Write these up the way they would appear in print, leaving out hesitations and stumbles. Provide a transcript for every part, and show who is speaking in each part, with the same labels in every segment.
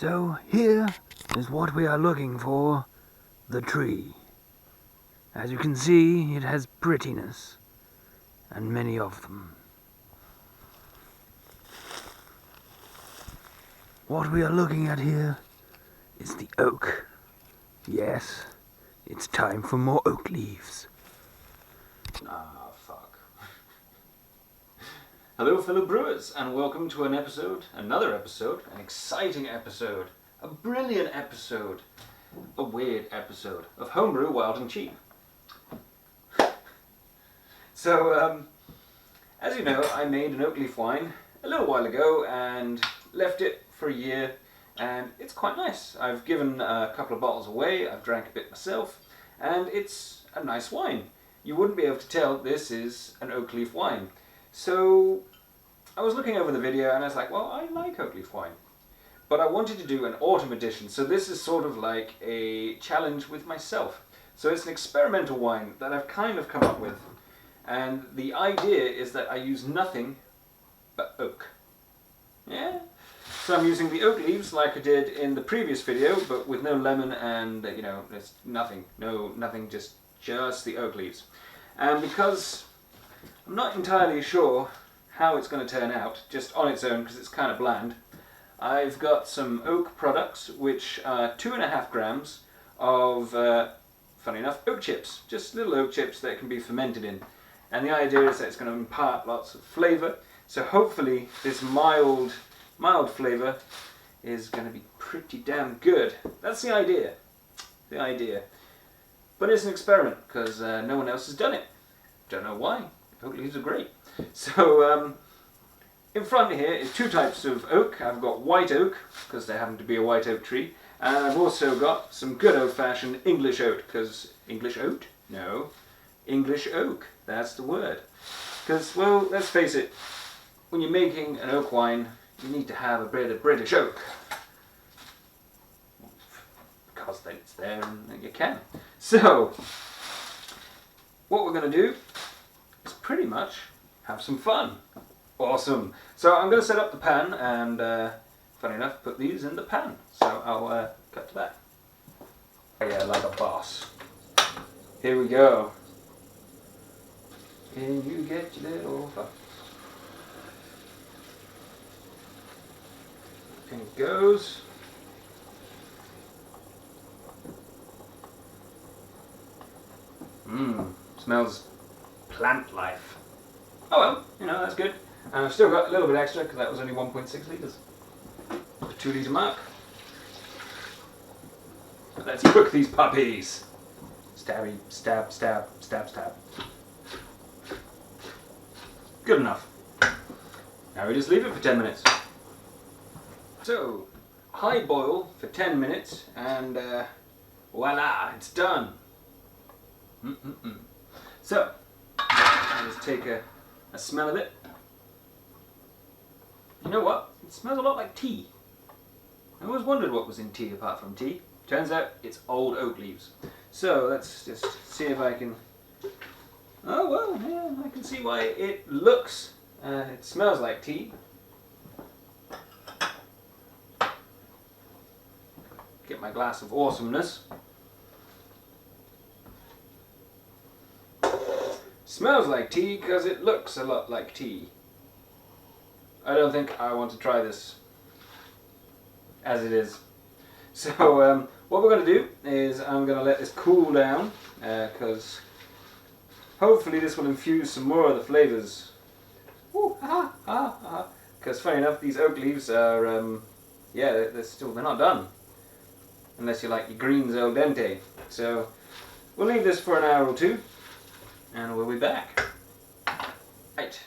Speaker 1: So here is what we are looking for, the tree. As you can see, it has prettiness, and many of them. What we are looking at here is the oak. Yes, it's time for more oak leaves.
Speaker 2: Ah, fuck. Hello fellow brewers, and welcome to another episode, an exciting episode, a brilliant episode, a weird episode of Homebrew Wild and Cheap. So, as you know, I made an oak leaf wine a little while ago and left it for a year, and it's quite nice. I've given a couple of bottles away, I've drank a bit myself, and it's a nice wine. You wouldn't be able to tell this is an oak leaf wine. So I was looking over the video and I was like, well, I like oak leaf wine. But I wanted to do an autumn edition, so this is sort of like a challenge with myself. So it's an experimental wine that I've kind of come up with. And the idea is that I use nothing but oak. Yeah? So I'm using the oak leaves like I did in the previous video, but with no lemon and, there's nothing. Nothing, just the oak leaves. And because I'm not entirely sure how it's going to turn out, just on its own, because it's kind of bland, I've got some oak products, which are 2.5 grams of, funny enough, oak chips. Just little oak chips that can be fermented in. And the idea is that it's going to impart lots of flavour. So hopefully this mild flavour is going to be pretty damn good. That's the idea. But it's an experiment, because no one else has done it. Don't know why. Oak leaves are great. So in front here is two types of oak. I've got white oak, because there happened to be a white oak tree. And I've also got some good old-fashioned English oak, because English oat? No. English oak. That's the word. Because, well, let's face it, when you're making an oak wine, you need to have a bit of British oak. Because then it's there and you can. So, what we're going to do is pretty much have some fun. Awesome. So I'm going to set up the pan and, funny enough, put these in the pan. So I'll cut to that. Oh yeah, like a boss. Here we go. Can you get your little fuck? In it goes. Smells plant life. Oh well, that's good. And I've still got a little bit extra because that was only 1.6 litres. The 2 litre mark. Let's cook these puppies. Stabby, stab, stab, stab, stab. Good enough. Now we just leave it for 10 minutes. So, high boil for 10 minutes and voila, it's done. So, I'll just take a smell of it. You know what? It smells a lot like tea. I always wondered what was in tea apart from tea. Turns out it's old oak leaves. So let's just see if I can... Oh well, yeah, I can see why it looks, it smells like tea. Get my glass of awesomeness. Smells like tea because it looks a lot like tea. I don't think I want to try this as it is. So what we're going to do is I'm going to let this cool down because hopefully this will infuse some more of the flavours. Because funny enough, these oak leaves are, they're not done. Unless you like your greens al dente. So we'll leave this for an hour or two and we'll be back. Right,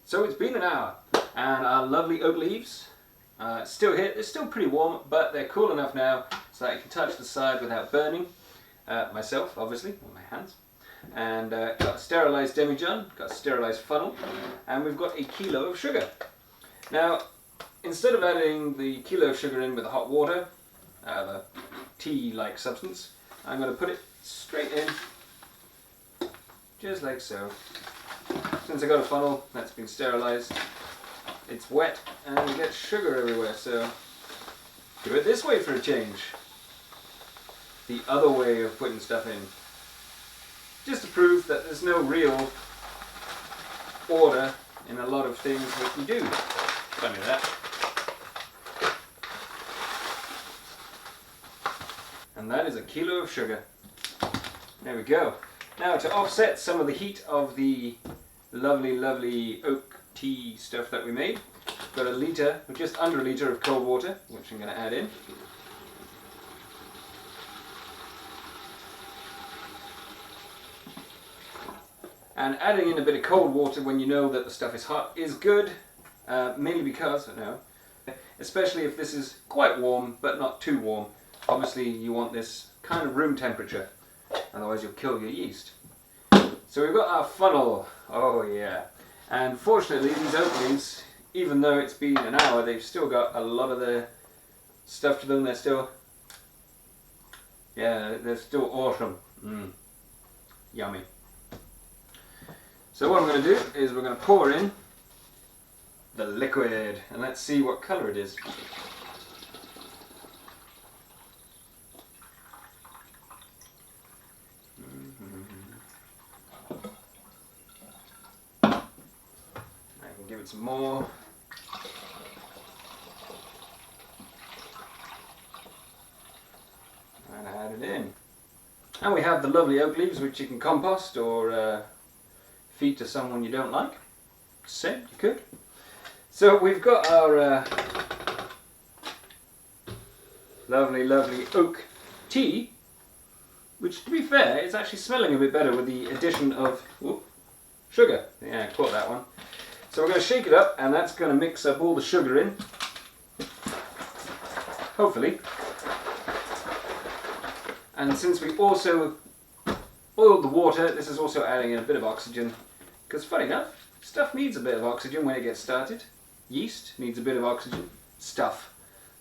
Speaker 2: so it's been an hour and our lovely oak leaves still here. They're still pretty warm, but they're cool enough now so that I can touch the side without burning myself, obviously, with my hands. And got a sterilised demijohn, got a sterilised funnel, and we've got a kilo of sugar. Now, instead of adding the kilo of sugar in with the hot water, the tea-like substance, I'm going to put it straight in, just like so. Since I got a funnel that's been sterilised, it's wet and we get sugar everywhere, so do it this way for a change. The other way of putting stuff in. Just to prove that there's no real order in a lot of things that we do. Funny that. And that is a kilo of sugar. There we go. Now to offset some of the heat of the lovely, lovely oak tea stuff that we made, got a litre, or just under a litre of cold water, which I'm going to add in. And adding in a bit of cold water when you know that the stuff is hot is good, mainly because, especially if this is quite warm but not too warm. Obviously you want this kind of room temperature, otherwise you'll kill your yeast. So we've got our funnel, oh yeah, and fortunately these oak leaves, even though it's been an hour, they've still got a lot of the stuff to them. They're still, yeah, they're still awesome. Yummy. So what I'm going to do is we're going to pour in the liquid, and let's see what colour it is. I can give it some more. And add it in. And we have the lovely oak leaves, which you can compost or feed to someone you don't like. Said you could. So we've got our lovely, lovely oak tea, which to be fair is actually smelling a bit better with the addition of sugar. Yeah, I caught that one. So we're going to shake it up, and that's going to mix up all the sugar in, hopefully. And since we also boiled the water, this is also adding in a bit of oxygen, because funny enough, stuff needs a bit of oxygen when it gets started. Yeast needs a bit of oxygen. Stuff,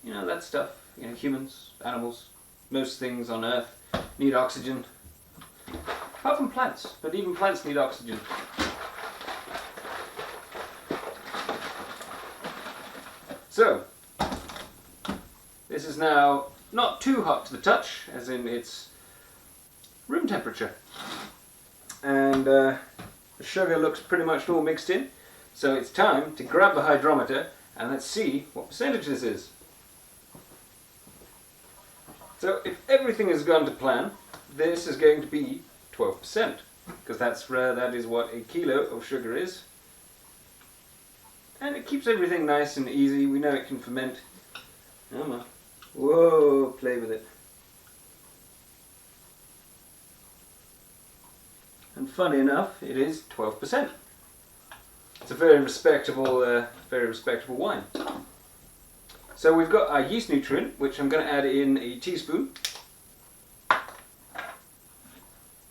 Speaker 2: you know, that stuff, you know, humans, animals, most things on earth need oxygen. Apart from plants, but even plants need oxygen. So, this is now not too hot to the touch, as in it's room temperature. And the sugar looks pretty much all mixed in. So it's time to grab the hydrometer and let's see what percentage this is. So if everything has gone to plan, this is going to be 12%, because that is what a kilo of sugar is. And it keeps everything nice and easy. We know it can ferment. Whoa, play with it. And funny enough, it is 12%. It's a very respectable wine. So we've got our yeast nutrient, which I'm going to add in a teaspoon.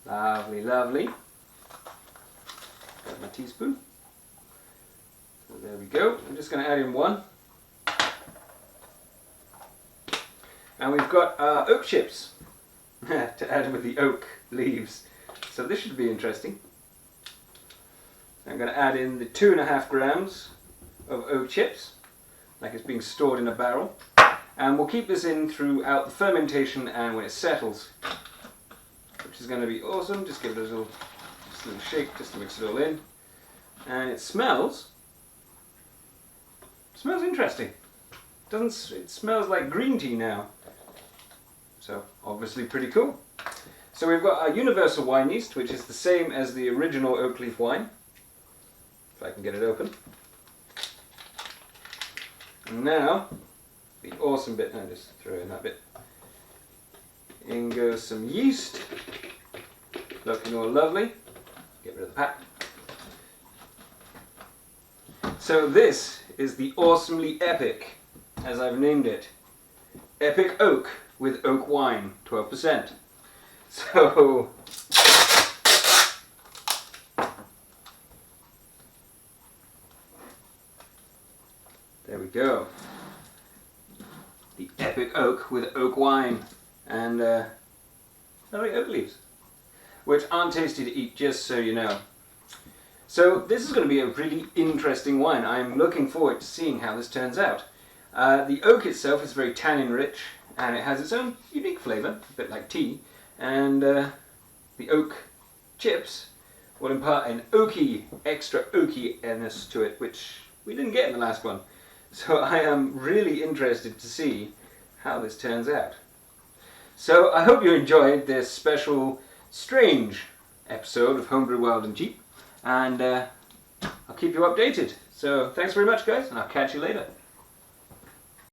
Speaker 2: Lovely, lovely. Got my teaspoon. So there we go. I'm just going to add in one. And we've got our oak chips to add with the oak leaves. So this should be interesting. I'm going to add in the 2.5 grams of oak chips, like it's being stored in a barrel. And we'll keep this in throughout the fermentation and when it settles, which is going to be awesome. Just give it a little shake just to mix it all in. And it smells interesting. It smells like green tea now. So obviously pretty cool. So we've got our universal wine yeast, which is the same as the original oak leaf wine. If I can get it open. And now, the awesome bit, now just throw in that bit. In goes some yeast. Looking all lovely. Get rid of the pack. So this is the awesomely epic, as I've named it, Epic Oak with oak wine, 12%. So, there we go. The Epic Oak with oak wine and lovely oak leaves, which aren't tasty to eat, just so you know. So this is going to be a really interesting wine. I'm looking forward to seeing how this turns out. The oak itself is very tannin rich, and it has its own unique flavour, a bit like tea. And the oak chips will impart an oaky, extra oaky-ness to it, which we didn't get in the last one. So I am really interested to see how this turns out. So I hope you enjoyed this special, strange episode of Homebrew Wild and Cheap, and I'll keep you updated. So thanks very much, guys, and I'll catch you later.